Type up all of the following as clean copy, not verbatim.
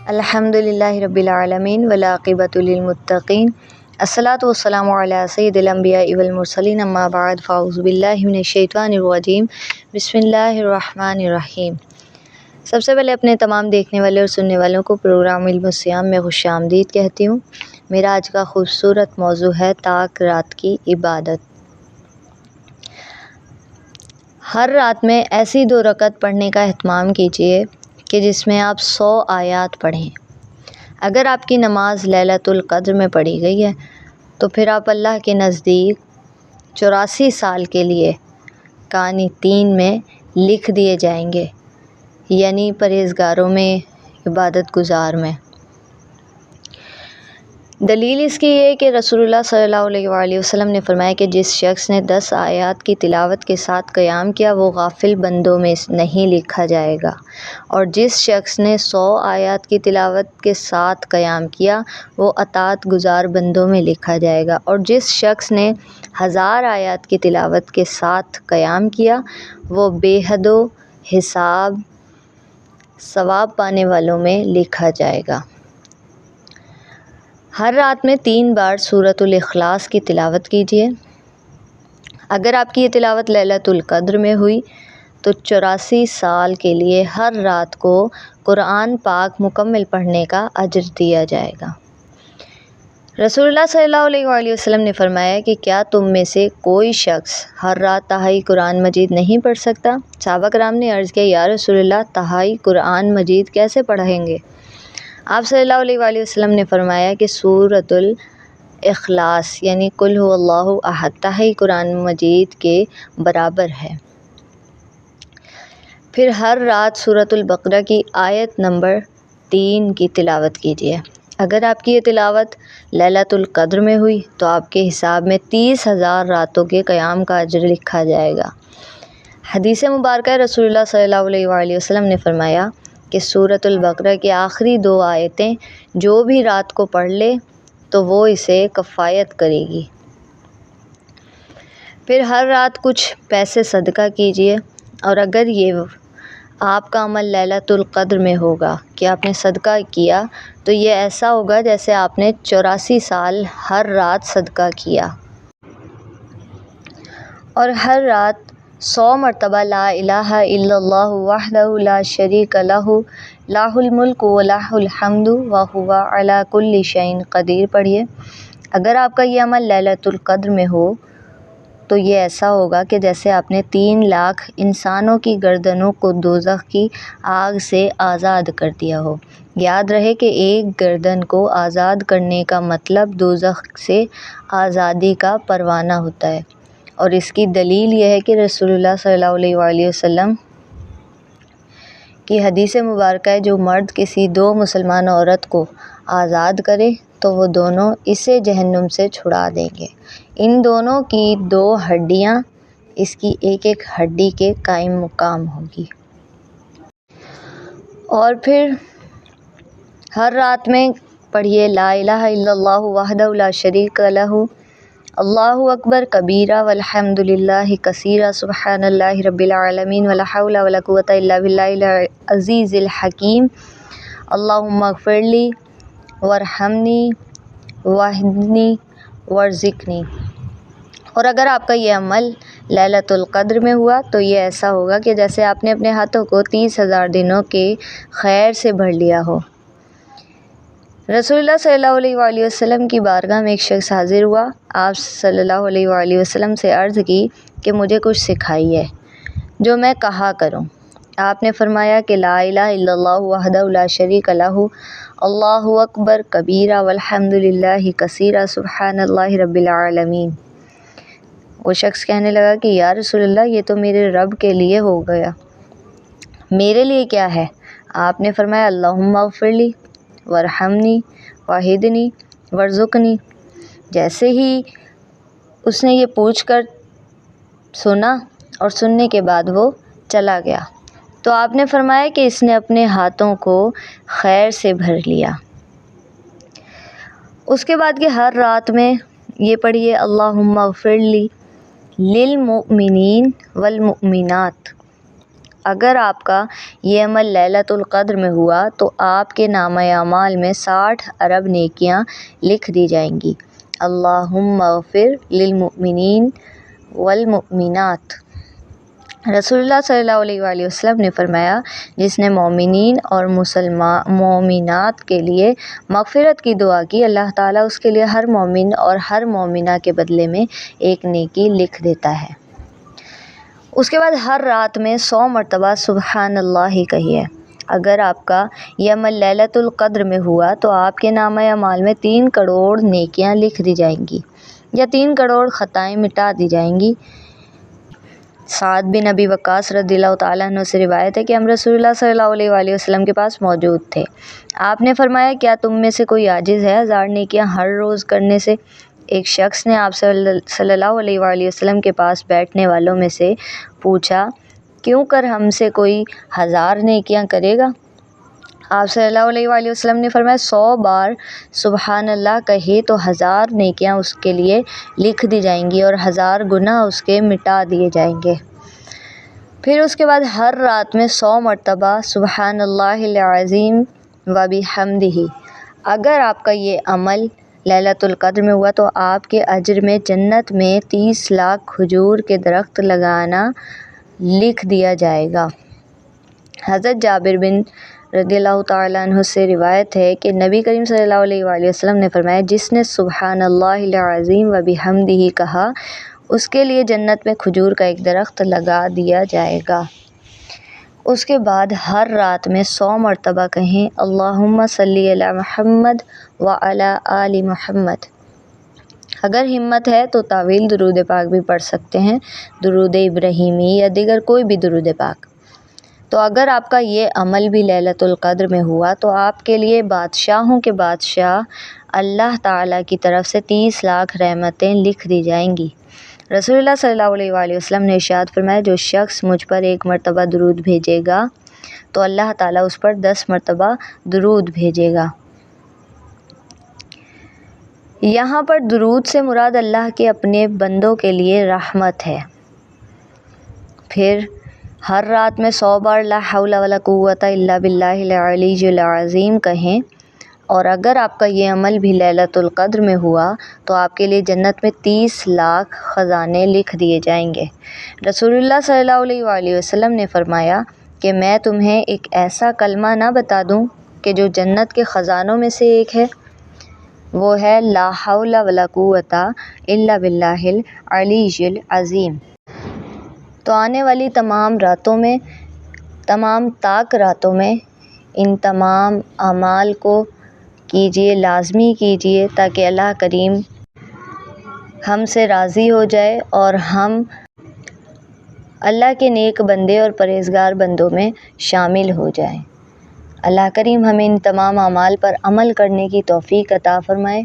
الحمدللہ رب العالمین والعاقبۃ للمتقین الصلاۃ والسلام علی سید الانبیاء والمرسلین اما بعد فاعوذ باللہ من الشیطان الرجیم بسم اللہ الرحمن الرحیم۔ سب سے پہلے اپنے تمام دیکھنے والے اور سننے والوں کو پروگرام علم الصیام میں خوش آمدید کہتی ہوں۔ میرا آج کا خوبصورت موضوع ہے طاق رات کی عبادت۔ ہر رات میں ایسی 2 رکعت پڑھنے کا اہتمام کیجیے کہ جس میں آپ 100 آیات پڑھیں۔ اگر آپ کی نماز لیلۃ القدر میں پڑھی گئی ہے تو پھر آپ اللہ کے نزدیک 84 سال کے لیے قانتین میں لکھ دیے جائیں گے، یعنی پرہیزگاروں میں، عبادت گزار میں۔ دلیل اس کی یہ کہ رسول اللہ صلی اللہ علیہ وآلہ وسلم نے فرمایا کہ جس شخص نے 10 آیات کی تلاوت کے ساتھ قیام کیا وہ غافل بندوں میں نہیں لکھا جائے گا، اور جس شخص نے 100 آیات کی تلاوت کے ساتھ قیام کیا وہ اطاعت گزار بندوں میں لکھا جائے گا، اور جس شخص نے 1000 آیات کی تلاوت کے ساتھ قیام کیا وہ بے حد و حساب ثواب پانے والوں میں لکھا جائے گا۔ ہر رات میں 3 بار سورۃ الاخلاص کی تلاوت کیجیے۔ اگر آپ کی یہ تلاوت لیلۃ القدر میں ہوئی تو 84 سال کے لیے ہر رات کو قرآن پاک مکمل پڑھنے کا اجر دیا جائے گا۔ رسول اللہ صلی اللہ علیہ وآلہ وسلم نے فرمایا کہ کیا تم میں سے کوئی شخص ہر رات تہائی قرآن مجید نہیں پڑھ سکتا؟ صحابہ کرام نے عرض کیا یا رسول اللہ، تہائی قرآن مجید کیسے پڑھیں گے؟ آپ صلی اللہ علیہ وآلہ وسلم نے فرمایا کہ سورۃ الاخلاص یعنی قل هو اللہ احد تہائی قرآن مجید کے برابر ہے۔ پھر ہر رات سورۃ البقرہ کی آیت نمبر 3 کی تلاوت کیجیے۔ اگر آپ کی یہ تلاوت لیلۃ القدر میں ہوئی تو آپ کے حساب میں 30,000 راتوں کے قیام کا اجر لکھا جائے گا۔ حدیث مبارکہ رسول اللہ صلی اللہ علیہ وآلہ وسلم نے فرمایا کہ سورۃ البقرہ کی آخری 2 آیتیں جو بھی رات کو پڑھ لے تو وہ اسے کفایت کرے گی۔ پھر ہر رات کچھ پیسے صدقہ کیجیے، اور اگر یہ آپ کا عمل لیلۃ القدر میں ہوگا کہ آپ نے صدقہ کیا تو یہ ایسا ہوگا جیسے آپ نے 84 سال ہر رات صدقہ کیا۔ اور ہر رات 100 مرتبہ لا الہ الا اللہ وحدہ لا شریک لہ لہ الملک و لہ الحمد وہو علی کل شیء قدیر پڑھیے۔ اگر آپ کا یہ عمل لیلۃ القدر میں ہو تو یہ ایسا ہوگا کہ جیسے آپ نے 3 لاکھ انسانوں کی گردنوں کو دوزخ کی آگ سے آزاد کر دیا ہو۔ یاد رہے کہ ایک گردن کو آزاد کرنے کا مطلب دوزخ سے آزادی کا پروانہ ہوتا ہے، اور اس کی دلیل یہ ہے کہ رسول اللہ صلی اللہ علیہ وآلہ وسلم کی حدیث مبارکہ ہے جو مرد کسی 2 مسلمان عورت کو آزاد کرے تو وہ دونوں اسے جہنم سے چھڑا دیں گے۔ ان دونوں کی 2 ہڈیاں اس کی ایک ایک ہڈی کے قائم مقام ہوگی۔ اور پھر ہر رات میں پڑھیے لا الہ الا اللہ وحدہ لا شریک لہ اللہ اکبر کبیرہ والحمد للہ کثیرہ سبحان اللہ رب العالمین ولا حول ولا قوۃ الا باللہ العزیز الحکیم اللہم اغفر لی وارحمنی واہدنی وارزقنی۔ اور اگر آپ کا یہ عمل لیلۃ القدر میں ہوا تو یہ ایسا ہوگا کہ جیسے آپ نے اپنے ہاتھوں کو 30,000 دنوں کے خیر سے بھر لیا ہو۔ رسول اللہ صلی اللہ علیہ وآلہ وسلم کی بارگاہ میں ایک شخص حاضر ہوا۔ آپ صلی اللہ علیہ وآلہ وسلم سے عرض کی کہ مجھے کچھ سکھائیے جو میں کہا کروں۔ آپ نے فرمایا کہ لا الہ الا اللہ وحدہ لا شریک لہ اللہ اکبر کبیرہ والحمد للہ کثیرہ سبحان اللہ رب العالمین۔ وہ شخص کہنے لگا کہ یا رسول اللہ یہ تو میرے رب کے لیے ہو گیا، میرے لیے کیا ہے؟ آپ نے فرمایا اللہم اغفر لی وارحمنی واہدنی وارزقنی۔ جیسے ہی اس نے یہ پوچھ کر سنا اور سننے کے بعد وہ چلا گیا تو آپ نے فرمایا کہ اس نے اپنے ہاتھوں کو خیر سے بھر لیا۔ اس کے بعد کہ ہر رات میں یہ پڑھیے اللہم اغفر لی للمؤمنین والمؤمنات اگر آپ کا یہ عمل لیلۃ القدر میں ہوا تو آپ کے نامہ اعمال میں 60 ارب نیکیاں لکھ دی جائیں گی۔ اللہم اغفر للمؤمنین والمؤمنات۔ رسول اللہ صلی اللہ علیہ وآلہ وسلم نے فرمایا، جس نے مومنین اور مومنات کے لیے مغفرت کی دعا کی، اللہ تعالیٰ اس کے لیے ہر مومن اور ہر مومنہ کے بدلے میں ایک نیکی لکھ دیتا ہے۔ اس کے بعد ہر رات میں 100 مرتبہ سبحان اللہ کہیے۔ اگر آپ کا یہ عمل لیلۃ القدر میں ہوا تو آپ کے نامہ اعمال میں 3 کروڑ نیکیاں لکھ دی جائیں گی یا 3 کروڑ خطائیں مٹا دی جائیں گی۔ سعد بن ابی وقاص رضی اللہ تعالیٰ عنہ سے روایت ہے کہ ہم رسول اللہ صلی اللہ علیہ وآلہ وسلم کے پاس موجود تھے۔ آپ نے فرمایا، کیا تم میں سے کوئی عاجز ہے 1000 نیکیاں ہر روز کرنے سے؟ ایک شخص نے آپ صلی اللہ علیہ وآلہ وسلم کے پاس بیٹھنے والوں میں سے پوچھا، کیوں کر ہم سے کوئی 1000 نیکیاں کرے گا؟ آپ صلی اللہ علیہ وآلہ وسلم نے فرمایا، 100 بار سبحان اللہ کہے تو 1000 نیکیاں اس کے لیے لکھ دی جائیں گی اور 1000 گناہ اس کے مٹا دیے جائیں گے۔ پھر اس کے بعد ہر رات میں 100 مرتبہ سبحان اللہ العظیم و بحمدہ۔ اگر آپ کا یہ عمل لیلۃ القدر میں ہوا تو آپ کے اجر میں جنت میں 30 لاکھ کھجور کے درخت لگانا لکھ دیا جائے گا۔ حضرت جابر بن رضی اللہ تعالیٰ عنہ سے روایت ہے کہ نبی کریم صلی اللہ علیہ وآلہ وسلم نے فرمایا، جس نے سبحان اللہ العظیم و بحمدہ کہا، اس کے لیے جنت میں کھجور کا ایک درخت لگا دیا جائے گا۔ اس کے بعد ہر رات میں 100 مرتبہ کہیں، اللہم صلی علی محمد وعلی آل محمد۔ اگر ہمت ہے تو طویل درود پاک بھی پڑھ سکتے ہیں، درود ابراہیمی یا دیگر کوئی بھی درود پاک۔ تو اگر آپ کا یہ عمل بھی لیلۃ القدر میں ہوا تو آپ کے لیے بادشاہوں کے بادشاہ اللہ تعالیٰ کی طرف سے 30 لاکھ رحمتیں لکھ دی جائیں گی۔ رسول اللہ صلی اللہ علیہ وآلہ وسلم نے ارشاد فرمایا، جو شخص مجھ پر 1 مرتبہ درود بھیجے گا تو اللہ تعالیٰ اس پر 10 مرتبہ درود بھیجے گا۔ یہاں پر درود سے مراد اللہ کے اپنے بندوں کے لیے رحمت ہے۔ پھر ہر رات میں 100 بار لا حول ولا قوت الا باللہ العلی العظیم کہیں، اور اگر آپ کا یہ عمل بھی لیلۃ القدر میں ہوا تو آپ کے لیے جنت میں 30 لاکھ خزانے لکھ دیے جائیں گے۔ رسول اللہ صلی اللہ علیہ وآلہ وسلم نے فرمایا کہ میں تمہیں ایک ایسا کلمہ نہ بتا دوں کہ جو جنت کے خزانوں میں سے ایک ہے، وہ ہے لا حول ولا قوت الا باللہ العلی العظیم۔ تو آنے والی تمام راتوں میں، تمام طاق راتوں میں ان تمام اعمال کو کیجیے، لازمی کیجیے، تاکہ اللہ کریم ہم سے راضی ہو جائے اور ہم اللہ کے نیک بندے اور پرہیزگار بندوں میں شامل ہو جائیں۔ اللہ کریم ہمیں ان تمام اعمال پر عمل کرنے کی توفیق عطا فرمائے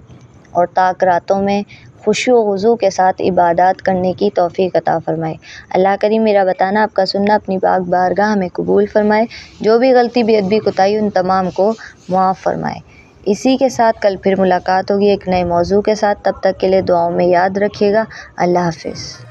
اور طاق راتوں میں خشوع و خضوع کے ساتھ عبادات کرنے کی توفیق عطا فرمائے۔ اللہ کریم میرا بتانا، آپ کا سننا اپنی پاک بارگاہ میں قبول فرمائے۔ جو بھی غلطی بے ادبی کوتاہی ان تمام کو معاف فرمائے۔ اسی کے ساتھ کل پھر ملاقات ہوگی ایک نئے موضوع کے ساتھ، تب تک کے لیے دعاؤں میں یاد رکھیے گا۔ اللہ حافظ۔